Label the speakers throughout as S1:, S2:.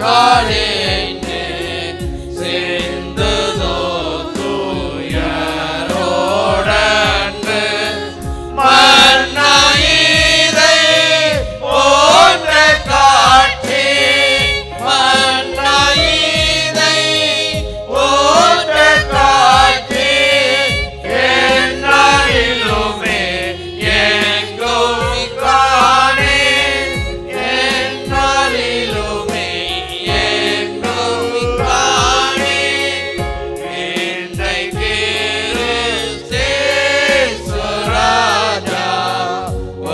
S1: காலேந்து சேர்ந்ததோ தூயரோடன்று மன்னாயிதை போன்ற காட்சி மன்னாயிதை போன்ற காட்சி என்னாயிலுமே எங்கும் காணே என்னாயிலுமே எங்கும் காணே இன்றைக்கு சேசுராஜா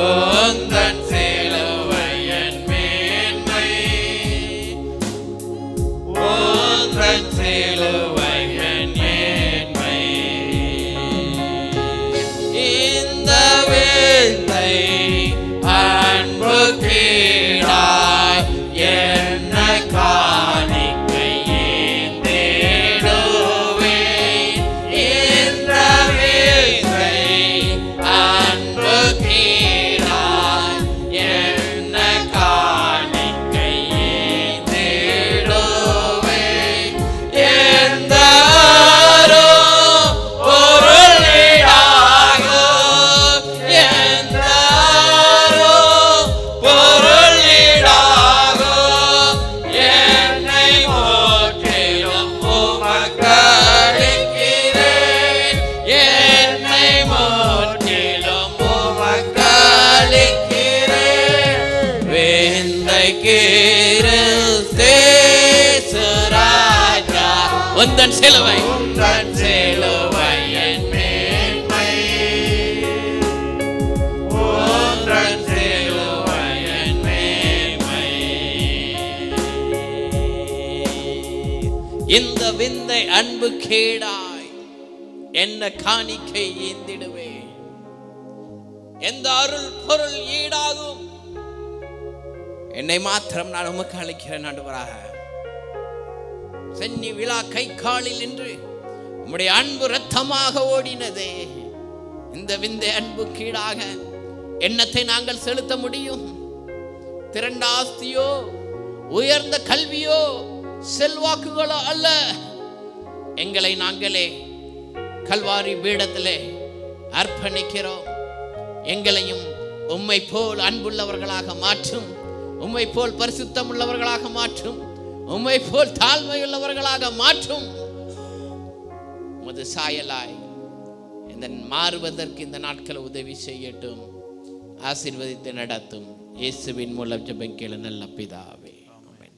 S1: உந்தன் சிலுவை என் மேன்மை உந்தன் சிலுவை என் மேன்மை இந்த விந்தை அன்பு கீழாய் என்ன காணிக்கை ஏந்திடுவேன் இந்த விந்தை அன்பு கீழாய் என்ன காணிக்கை ஏந்திடுவேன் எந்த பொருளிடாகும் எந்த பொருளிடாகும் என்னை முற்றிலும் உமக்களிக்கிறேன் என்னை முற்றிலும் உமக்களிக்கிறேன் விந்தை கிறிஸ்தேசுராஜா உந்தன் சிலுவை உந்தன் சிலுவை என் மேன்மை உந்தன் சிலுவை என் மேன்மை இந்த விந்தை அன்பு கேடாய் என்ன காணிக்கை ஏந்திடுவேன் எந்த அருள் பொருள் ஈடாகும் என்னை மாத்திரம் நான் உமக்கு அளிக்கிறேன் ஆண்டவராக சென்னி விழா கை காலில் நின்று உம்முடைய அன்பு இரத்தமாக ஓடினதே இந்த விந்தை அன்பு கீழாக எண்ணத்தை நாங்கள் செலுத்த முடியும் திரண்ட ஆஸ்தியோ உயர்ந்த கல்வியோ செல்வாக்குகளோ அல்ல எங்களை நாங்களே கல்வாரி பீடத்திலே அர்ப்பணிக்கிறோம் எங்களையும் உம்மை போல் அன்புள்ளவர்களாக மாற்றும் உம்மை போல் பரிசுத்தம் உள்ளவர்களாக மாற்றும் உம்மை போல் தாழ்மையுள்ளவர்களாக மாற்றும் உமது சாயலாய் இந்த மாறுவதற்கு இந்த நாட்கள் உதவி செய்யட்டும் ஆசீர்வதித்து நடத்தும் இயேசுவின் மூலம் ஜெபம் கேளு நல்ல பிதாவே ஆமென்.